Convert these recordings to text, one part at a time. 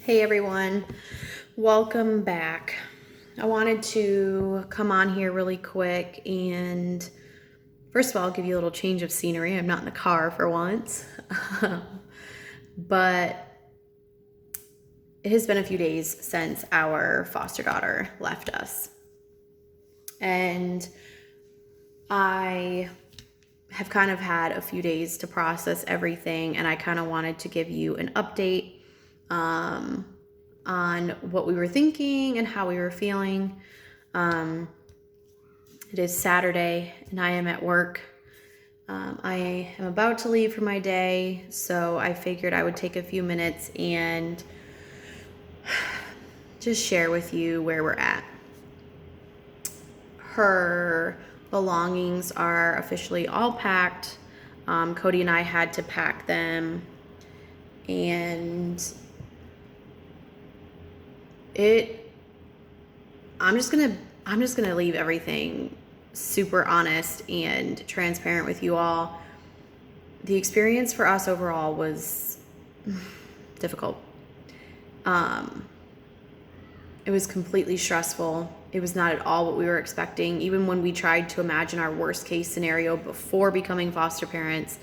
Hey everyone, welcome back. I wanted to come on here really quick and first of all, give you a little change of scenery. I'm not in the car for once, but it has been a few days since our foster daughter left us. And I have kind of had a few days to process everything, and I kind of wanted to give you an update on what we were thinking and how we were feeling. It is Saturday and I am at work. I am about to leave for my day, so I figured I would take a few minutes and just share with you where we're at. Her belongings are officially all packed. Cody and I had to pack them, and I'm just gonna leave everything super honest and transparent with you all. The experience for us overall was difficult. It was completely stressful. It was not at all what we were expecting. Even when we tried to imagine our worst case scenario before becoming foster parents,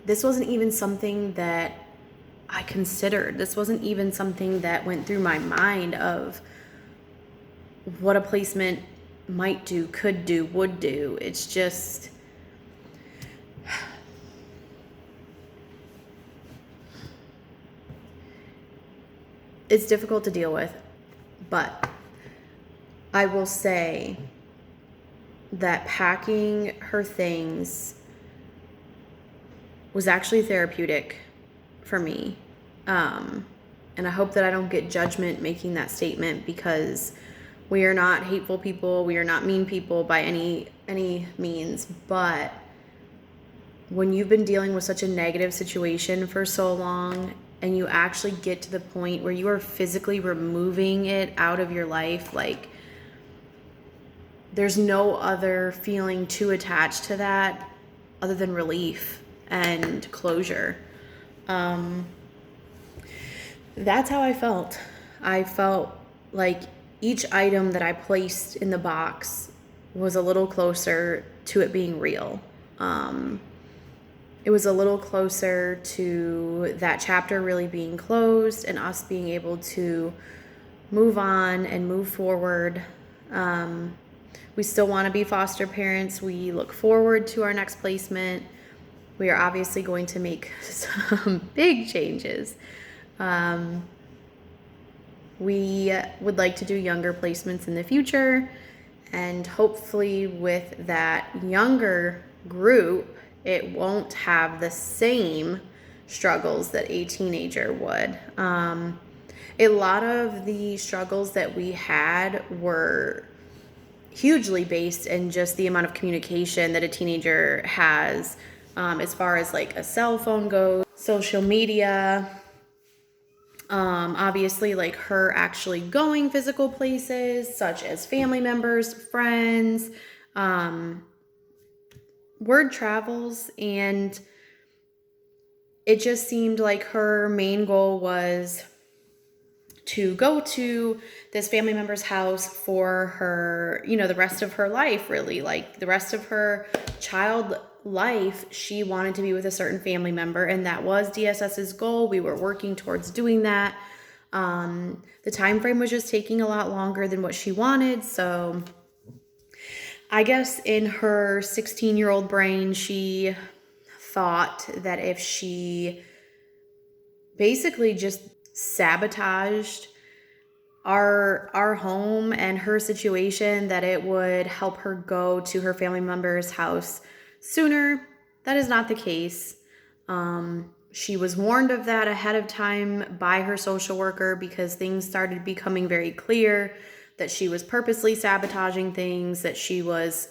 this wasn't even something that I considered. This wasn't even something that went through my mind of what a placement might do, could do, would do. It's just, it's difficult to deal with. But I will say that packing her things was actually therapeutic for me. And I hope that I don't get judgment making that statement, because we are not hateful people. We are not mean people by any means. But when you've been dealing with such a negative situation for so long, and you actually get to the point where you are physically removing it out of your life, like, there's no other feeling to attach to that other than relief and closure. That's how I felt. I felt like each item that I placed in the box was a little closer to it being real. It was a little closer to that chapter really being closed and us being able to move on and move forward. We still want to be foster parents. We look forward to our next placement. We are obviously going to make some big changes. We would like to do younger placements in the future, and hopefully with that younger group, it won't have the same struggles that a teenager would. A lot of the struggles that we had were hugely based in just the amount of communication that a teenager has, as far as like a cell phone goes, social media, obviously like her actually going physical places such as family members, friends, word travels. And it just seemed like her main goal was to go to this family member's house for her, the rest of her life, really. Like the rest of her child life, she wanted to be with a certain family member, and that was DSS's goal. We were working towards doing that. The time frame was just taking a lot longer than what she wanted. So I guess in her 16-year-old brain, she thought that if she basically just sabotaged our home and her situation, that it would help her go to her family member's house sooner. That is not the case. She was warned of that ahead of time by her social worker, because things started becoming very clear that she was purposely sabotaging things, that she was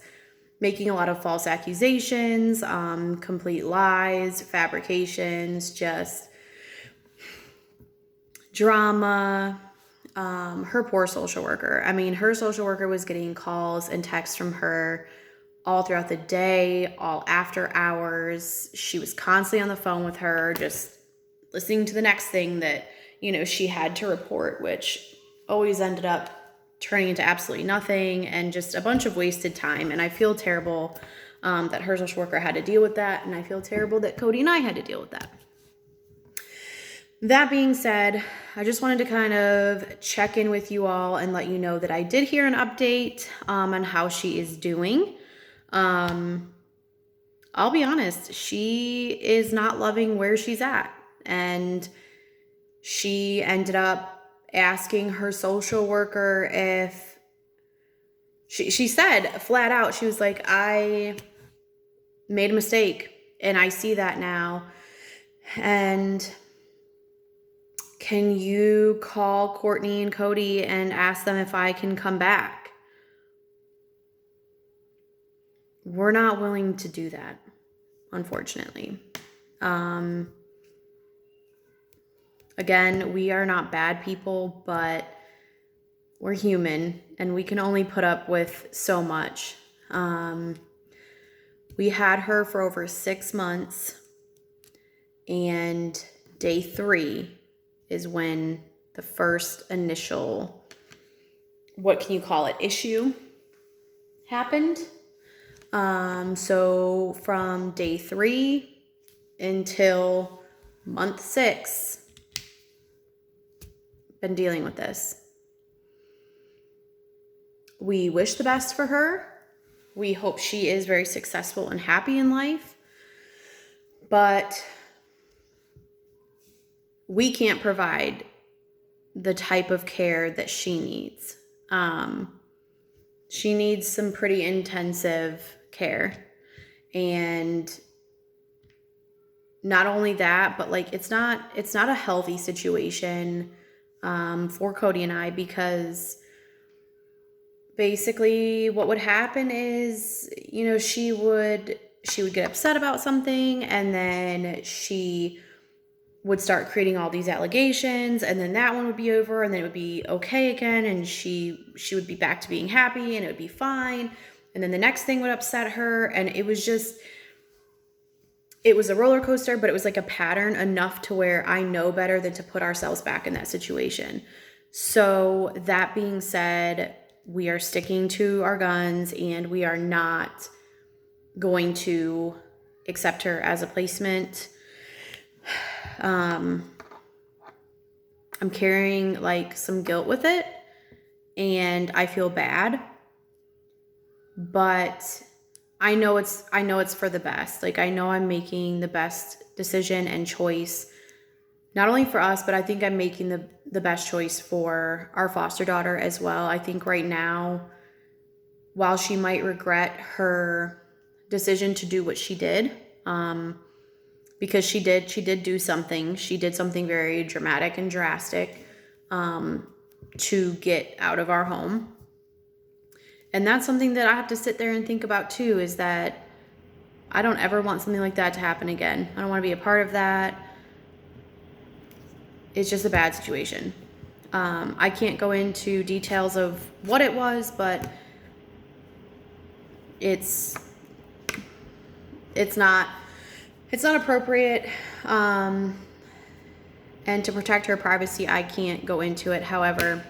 making a lot of false accusations, complete lies, fabrications, just drama. Her poor social worker. I mean, her social worker was getting calls and texts from her all throughout the day, all after hours. She was constantly on the phone with her, just listening to the next thing that, she had to report, which always ended up turning into absolutely nothing and just a bunch of wasted time. And I feel terrible that her social worker had to deal with that. And I feel terrible that Cody and I had to deal with that. That being said, I just wanted to kind of check in with you all and let you know that I did hear an update on how she is doing. I'll be honest, she is not loving where she's at. And she ended up asking her social worker if she said flat out, she was like, I made a mistake and I see that now. And can you call Courtney and Cody and ask them if I can come back? We're not willing to do that, unfortunately. Again, we are not bad people, but we're human and we can only put up with so much. We had her for over 6 months, and day 3 is when the first initial, what can you call it, issue happened. So from day 3 until month 6, been dealing with this. We wish the best for her. We hope she is very successful and happy in life. But we can't provide the type of care that she needs. She needs some pretty intensive care. And not only that, but like it's not a healthy situation for Cody and I, because basically what would happen is, she would get upset about something, and then she would start creating all these allegations, and then that one would be over, and then it would be okay again, and she would be back to being happy, and it would be fine, and then the next thing would upset her, and it was a roller coaster, but it was like a pattern enough to where I know better than to put ourselves back in that situation. So that being said, we are sticking to our guns, and we are not going to accept her as a placement. I'm carrying like some guilt with it, and I feel bad, but I know it's for the best. Like, I know I'm making the best decision and choice, not only for us, but I think I'm making the best choice for our foster daughter as well. I think right now, while she might regret her decision to do what she did, because she did do something. She did something very dramatic and drastic to get out of our home. And that's something that I have to sit there and think about too, is that I don't ever want something like that to happen again. I don't want to be a part of that. It's just a bad situation. I can't go into details of what it was, but it's not appropriate. And to protect her privacy, I can't go into it. However,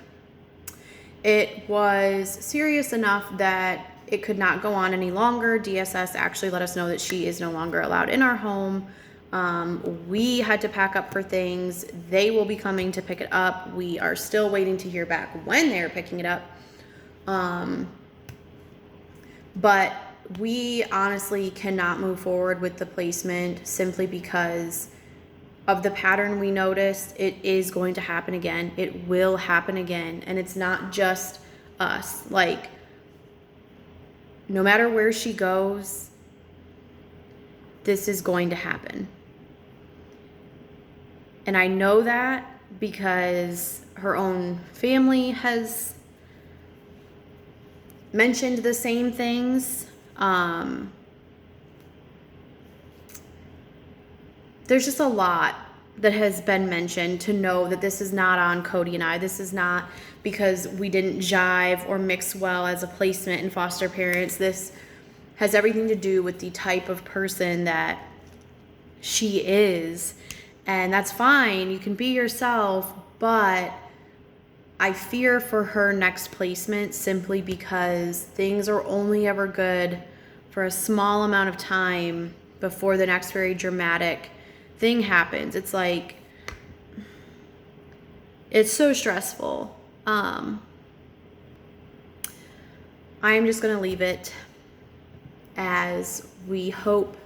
it was serious enough that it could not go on any longer. DSS actually let us know that she is no longer allowed in our home. We had to pack up her things. They will be coming to pick it up. We are still waiting to hear back when they're picking it up. But we honestly cannot move forward with the placement simply because of the pattern we noticed. It is going to happen again. It will happen again. And it's not just us. Like, no matter where she goes, this is going to happen. And I know that because her own family has mentioned the same things. There's just a lot that has been mentioned to know that this is not on Cody and I. This is not because we didn't jive or mix well as a placement in foster parents. This has everything to do with the type of person that she is And that's fine. You can be yourself, but I fear for her next placement simply because things are only ever good for a small amount of time before the next very dramatic thing happens. It's like, it's so stressful. I'm just going to leave it as we hope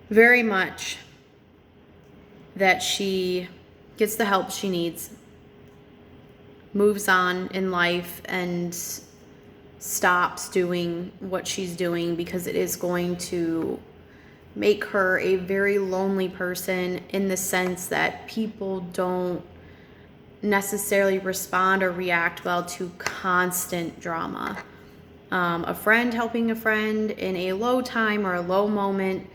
very much that she gets the help she needs, moves on in life, and stops doing what she's doing, because it is going to make her a very lonely person, in the sense that people don't necessarily respond or react well to constant drama. A friend helping a friend in a low time or a low moment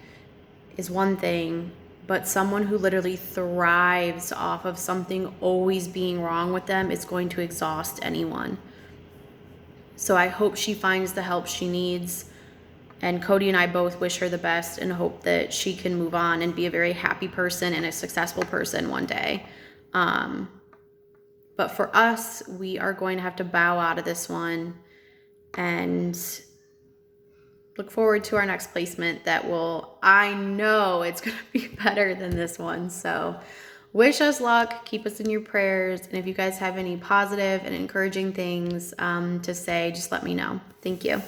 is one thing, but someone who literally thrives off of something always being wrong with them is going to exhaust anyone. So I hope she finds the help she needs, and Cody and I both wish her the best and hope that she can move on and be a very happy person and a successful person one day. But for us, we are going to have to bow out of this one and look forward to our next placement that will, I know it's going to be better than this one. So wish us luck, keep us in your prayers. And if you guys have any positive and encouraging things to say, just let me know. Thank you.